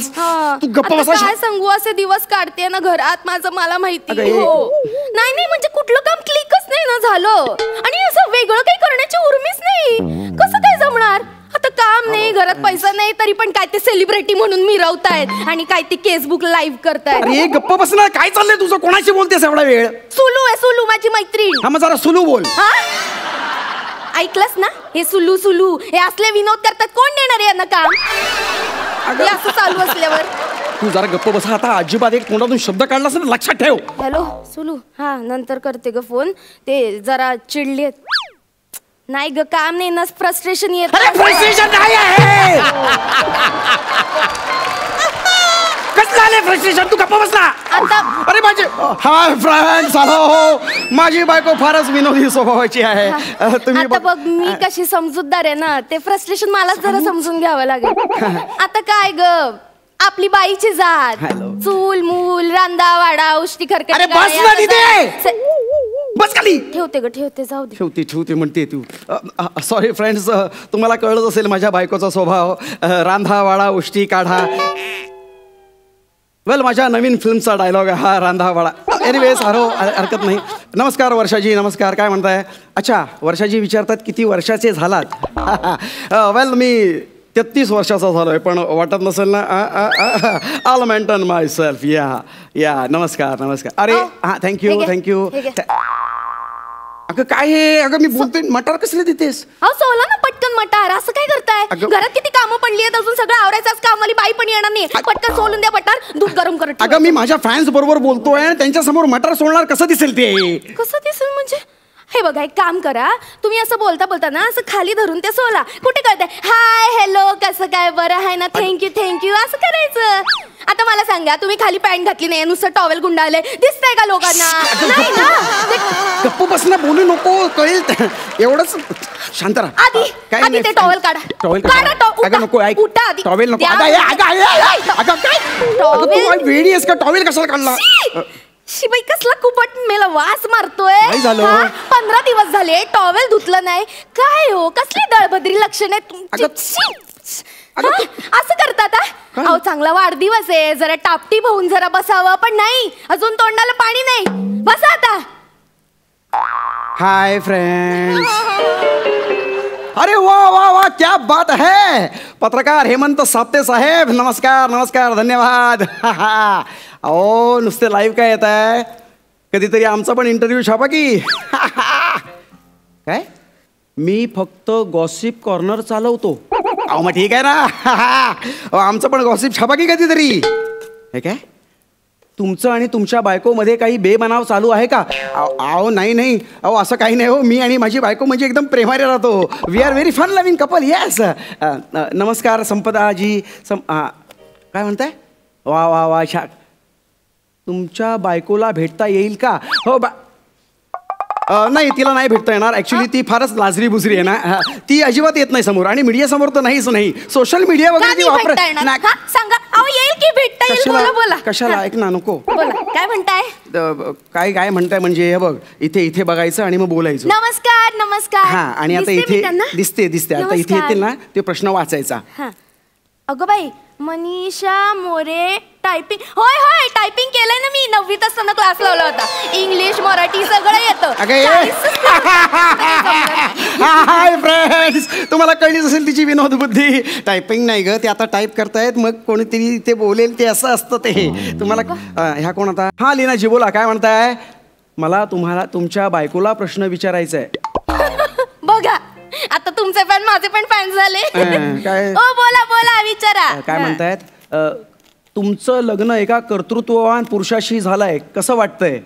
तू गप्प बस. काय सांगू, असे दिवस काढते ना घरात माझं, मला माहिती. हो नाही नाही म्हणजे कुठलं काम क्लिकच नाही ना झालं, आणि असं वेगळं काही करण्याची उर्मीच नाही. कसं काय जमणार? आता काम नाही, घरात पैसा नाही, तरी पण काय ते सेलिब्रिटी म्हणून मिरवतायत आणि काय ते फेसबुक लाईव्ह करतायत. अरे गप्प बस ना, काय चाललंय तुझं? कोणाशी बोलतेस एवढा वेळ? सुलू आहे, सुलू माझी मैत्रीण. हा मग जरा सुलू बोल. ऐकलंस ना, हे सुलू सुलू हे असले विनोद करतात, कोण देणार आहे यांना काम? हे असं चालू असल्यावर तू जरा गप्प बस. आता अजिबात एक तोंडातून शब्द काढलास ना, लक्षात ठेव. हॅलो सुलू, हा नंतर करते ग फोन. ते जरा चिडलेत. नाही ग काम नाही ना, फ्रस्ट्रेशन येत. फ्रस्ट्रेशन नाही आहे. कसलं आलंय फ्रस्ट्रेशन? तू गप्प बसला आता. अरे माझे हाय फ्रेंड्स, हॅलो. माझी बायको फारच विनोदी स्वभावाची आहे. तुम्ही आता बघ मी कशी समजूतदार आहे ना, ते फ्रस्ट्रेशन मलाच जरा समजून घ्यावं लागेल. आता काय ग, आपली बाईची जात, चूल मूल रांदा वाडा उष्टी खरकट. अरे बस ना तिथे, बस खाली. ठेवते ग ठेवते, जाऊ दे. ठेवते म्हणते तू. सॉरी फ्रेंड्स, तुम्हाला कळत असेल माझ्या बायकोचा स्वभाव, रांधा वाडा उष्टी काढा. वेल माझ्या नवीन फिल्मचा डायलॉग आहे हा, रांधा वाडा. एनिवेज हरकत नाही. नमस्कार वर्षाजी, नमस्कार. काय म्हणताय? अच्छा, वर्षाजी विचारतात किती वर्षाचे झालात. वेल मी 33 वर्षाचा झालोय, पण वाटत नसेल ना. आल मेंटेन माय सेल्फ. या नमस्कार नमस्कार. अरे हां, थँक्यू. अगं काय हे, अगं मी बोलतोय, मटार कसले देतेस? अहो सोला ना पटकन मटार. असं काय करताय? घरात किती कामं पडली आहेत, अजून सगळं आवरायचं. कामवाली बाई पण येणार नाही. पटकन सोलून द्या मटार, दूध गरम करत. अगं मी माझ्या फॅन्स बरोबर बोलतोय, त्यांच्या समोर मटार सोडणार कसं दिसेल ते? कसं दिसेल म्हणजे? हे बघा, एक काम करा, तुम्ही असं बोलता बोलता ना असं खाली धरून ते सोला. कुठे कळतंय? हाय हॅलो कसं काय, बरं आहे ना, थँक्यू असं करायचं. आता मला सांगा, तुम्ही खाली पॅन्ट घातली नाही, नुसतं टॉवेल गुंडाळलंय, दिसतंय का लोकांना? नाही ना. गप्प बस ना, बोलू नको, कळेल एवढंच. शांत राहा. आधी ते टॉवेल काढा. अगं नको, ऐक, टॉवेल नको. टॉवेल वेडी आहेस का? टॉवेल कशाला काढला? शिबाई कसला कुपट मेला वास मारतोय. 15 दिवस झाले टॉवेल धुतलं नाही. काय हो, कसली दळभद्री लक्षण आहे तुमची? असं करतात? अहो चांगला वाढदिवस आहे, जरा टापटीप होऊन जरा बसावं, पण नाही, अजून तोंडाला पाणी नाही. बसा आता. Hi friends. अरे वा, क्या बात है. पत्रकार हेमंत साप्ते साहेब, नमस्कार, धन्यवाद. अहो नुसते लाईव्ह काय येत आहे, कधीतरी आमचा पण इंटरव्ह्यू छापा की. काय? मी फक्त गॉसिप कॉर्नर चालवतो. अहो मग ठीक आहे ना, आमचं पण गॉसिप छापा की कधीतरी. हे काय, तुमचं आणि तुमच्या बायकोमध्ये काही बेबनाव चालू आहे का? अहो नाही, अहो असं काही नाही हो. मी आणि माझी बायको म्हणजे एकदम प्रेमाने राहतो. We are very fun loving couple. Yes. नमस्कार संपदाजी. काय म्हणताय? वा छान. तुमच्या बायकोला भेटता येईल का? हो नाही तिला नाही भेटता येणार ऍक्च्युली ती फारच लाजरी बुजरी आहे ना ती अजिबात येत नाही समोर आणि मीडिया समोर तर नाहीच नाही सोशल मीडिया वगैरे ती वापर सांगा अहो येईल की भेटता येईल बोला बोला कशाला ऐक ना नको बोला काय म्हणताय काय काय म्हणताय म्हणजे हे बघ इथे इथे बघायचं आणि मग बोलायचं नमस्कार नमस्कार हा आणि आता इथे दिसते आता इथे येतील ना ते प्रश्न वाचायचा अगं बाई मनीषा मोरे टायपिंग होय होय टायपिंग केलंय ना मी 9वीत असताना क्लास लावला होता इंग्लिश मराठी सगळं येतं हाय फ्रेंड्स तुम्हाला कळलीच असेल तिची विनोद बुद्धी टायपिंग नाही ग ते आता टाईप करतायत मग कोणीतरी ते बोलेल ते असं असतं ते तुम्हाला ह्या कोण आता हा लीनाजी बोला काय म्हणताय मला तुम्हाला तुमच्या बायकोला प्रश्न विचारायचा आहे बघा आता तुमचे फॅन माझे पण फॅन झाले काय ओ बोला बोला विचारा काय म्हणतायत तुमचं लग्न एका कर्तृत्ववान पुरुषाशी झालंय कसं वाटतंय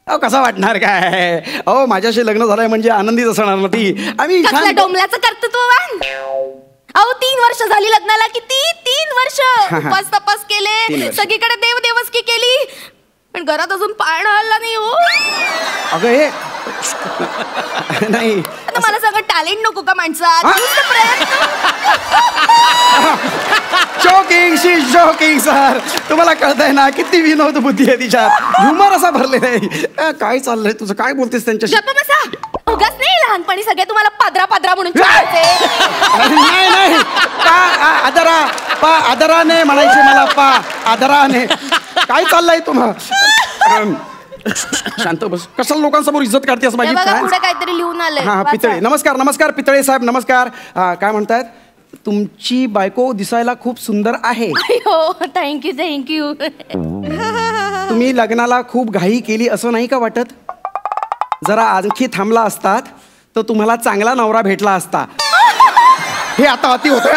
कसं वाटणार काय अहो माझ्याशी लग्न झालंय म्हणजे आनंदीच असणार ना ती आम्ही डोंबल्याचं कर्तृत्ववान अहो 3 वर्ष झाली लग्नाला किती 3 वर्ष उपास तपास केले सगळीकडे देवदेवस्की केली पण घरात अजून पाळणा हल्ला नाही हो अगं हे नाही मला सगळं टॅलेंट नको का माणसात जोकिंग सर तुम्हाला कळतंय ना किती विनोद बुद्धी आहे तिच्यात ह्युमर असा भरलेला आहे काय चाललंय तुझं काय बोलतेस त्यांच्याशी उगाच नाही लहानपणी सगळे तुम्हाला पादरा म्हणून नाही आदराने म्हणायचे मला आदराने काय चाललंय तुम्हाला शांत बस कशाला लोकांसमोर इज्जत काढतेस माझी काहीतरी लिहून आलंय हा पितळे नमस्कार पितळे साहेब नमस्कार काय म्हणतायत तुमची बायको दिसायला खूप सुंदर आहे थँक्यू तुम्ही लग्नाला खूप घाई केली असं नाही का वाटत जरा आणखी थांबला असतात तर तुम्हाला चांगला नवरा भेटला असता हे आता अति होतंय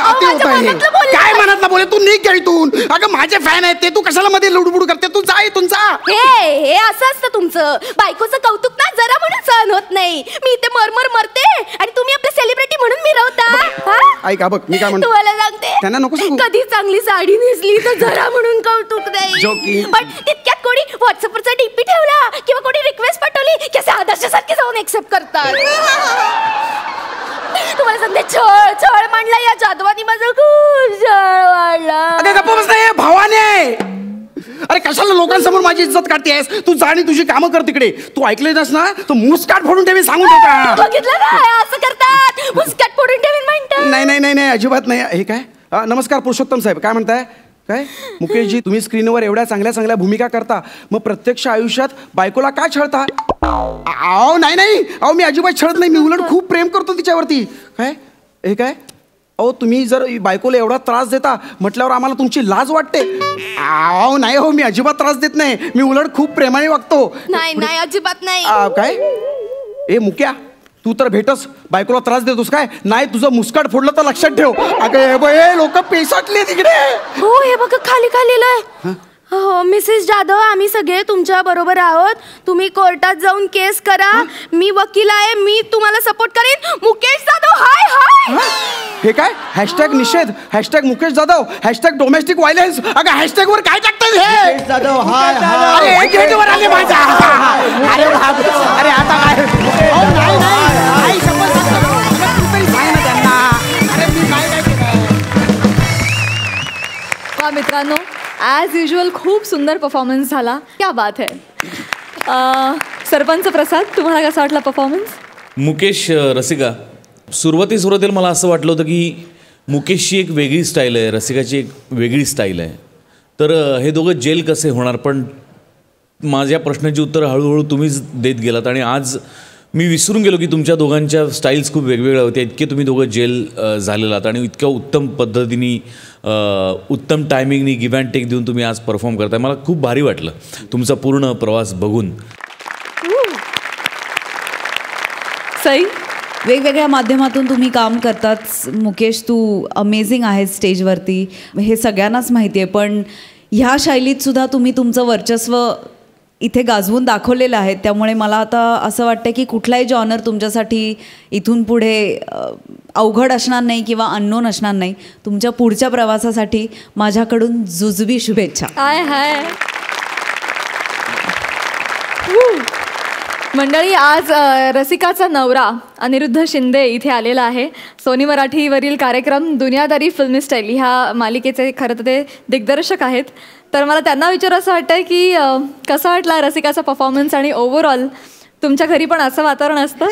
काय म्हणत ना बोले तू निघ इथून अगं माझे फॅन आहेत ते तू कशाला मध्ये लुडबुड करते तू जा तुमचा हे असं असतं तुमचं बायकोचं कौतुक ना जरा म्हणून सहन होत नाही मी इथे मरते आणि तुम्ही आपले सेलिब्रिटी म्हणून मिरवता ऐका बघ मी काय म्हणतो तुम्हाला सांगते त्यांना नको सांगू कधी चांगली साडी नेसली तर जरा म्हणून कौतुक नाही पण तितक्यात कोणी व्हॉट्सअपवरचा डीपी ठेवला किंवा कोणी रिक्वेस्ट पाठवली की असे आदर्शासारखे जाऊन एक्सेप्ट करतात तुम्हाला सांगते छळ मांडला या जादवानी माझं खूप छळ वाढला भावाने अरे कशाला लोकांसमोर माझी इज्जत काढतेस तू जा आणि तुझी कामं कर तिकडे तू ऐकले नस ना तू मुस्काट फोडून ठेवी सांगून ठेव बघितलं काय असं करतात मुस्काट फोडून ठेवीन म्हणतात नाही अजिबात नाही हे काय नमस्कार पुरुषोत्तम साहेब काय म्हणताय काय मुकेशजी तुम्ही स्क्रीनवर एवढ्या चांगल्या भूमिका करता मग प्रत्यक्ष आयुष्यात बायकोला काय छळता अहो नाही अहो मी अजिबात छळत नाही मी उलट खूप प्रेम करतो तिच्यावरती काय हे काय अहो तुम्ही जर बायकोला एवढा त्रास देता म्हटल्यावर आम्हाला तुमची लाज वाटते अहो नाही हो मी अजिबात त्रास देत नाही मी उलट खूप प्रेमाने वागतो नाही अजिबात नाही काय ए मुक्या तू तर भेटस बायकोला त्रास देतोस काय नाही तुझं मुस्काट फोडलं तर लक्षात ठेव अगं लोक पेसाटले तिकडे हो हे बघ खाली लिहिलंय हो मिसेस जाधव आम्ही सगळे तुमच्या बरोबर आहोत तुम्ही कोर्टात जाऊन केस करा मी वकील आहे मी तुम्हाला सपोर्ट करेन मुकेश जाधव हाय हे काय हॅशटॅग निषेध hashtag Mukesh Jadhav hashtag domestic violence अगं हॅशटॅग वर काय टाकतात हे जाधव हाय अरे गेटवर आले माझा अरे आता वा मित्रांनो ॲज युजल खूप सुंदर परफॉर्मन्स झाला क्या बात है सरपंच प्रसाद तुम्हाला कसा वाटला परफॉर्मन्स मुकेश रसिका सुरुवातीला मला असं वाटलं होतं की मुकेशची एक वेगळी स्टाईल आहे रसिकाची एक वेगळी स्टाईल आहे तर हे दोघं जेल कसे होणार पण माझ्या प्रश्नाची उत्तर हळूहळू तुम्हीच देत गेलात आणि आज मी विसरून गेलो की तुमच्या दोघांच्या स्टाईल्स खूप वेगवेगळ्या होत्या इतके तुम्ही दोघं जेल झालेलात आणि इतक्या उत्तम पद्धतीने उत्तम टायमिंगनी गिव्ह अँड टेक देऊन तुम्ही आज परफॉर्म करताय मला खूप भारी वाटलं तुमचा पूर्ण प्रवास बघून सई वेगवेगळ्या माध्यमातून तुम्ही काम करतात मुकेश तू अमेझिंग आहेस स्टेजवरती हे सगळ्यांनाच माहिती आहे पण ह्या शैलीत सुद्धा तुम्ही तुमचं वर्चस्व इथे गाजवून दाखवलेलं आहे त्यामुळे मला आता असं वाटतं की कुठलाही जॉनर तुमच्यासाठी इथून पुढे अवघड असणार नाही किंवा अननोन असणार नाही तुमच्या पुढच्या प्रवासासाठी माझ्याकडून जुजबी शुभेच्छा हाय मंडळी, आज रसिकाचा नवरा अनिरुद्ध शिंदे इथे आलेला आहे. सोनी मराठीवरील कार्यक्रम दुनियादारी फिल्मी स्टाईल ह्या मालिकेचे खरं तर ते दिग्दर्शक आहेत. तर मला त्यांना विचारावं असं वाटतंय की कसा वाटला रसिकाचा परफॉर्मन्स आणि ओव्हरऑल तुमच्या घरी पण असं वातावरण असतं?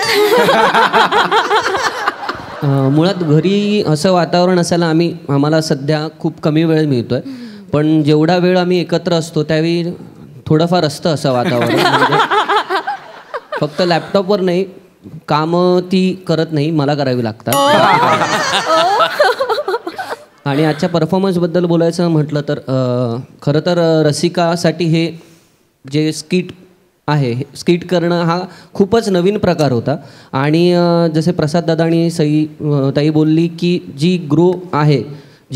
मुळात घरी असं वातावरण असायला आम्हाला सध्या खूप कमी वेळ मिळतोय, पण जेवढा वेळ आम्ही एकत्र असतो त्यावेळी थोडंफार असतं असं वातावरण. म्हणजे फक्त लॅपटॉपवर नाही, कामं ती करत नाही, मला करावी लागतात. आणि आजच्या परफॉर्मन्सबद्दल बोलायचं म्हटलं तर खरं तर रसिकासाठी हे जे स्किट आहे, स्किट करणं हा खूपच नवीन प्रकार होता. आणि जसे प्रसाद दादा आणि सई ताई बोलली की जी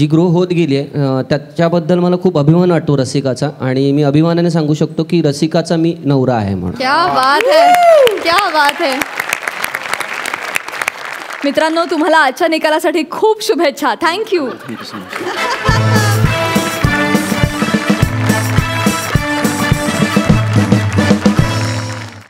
ग्रो होत गेली आहे, त्याच्याबद्दल मला खूप अभिमान वाटतो रसिकाचा. आणि मी अभिमानाने सांगू शकतो की रसिकाचा मी नवरा आहे म्हणून. क्या बात है, क्या बात है. मित्रांनो, तुम्हाला आजच्या निकालासाठी खूप शुभेच्छा. थँक्यू.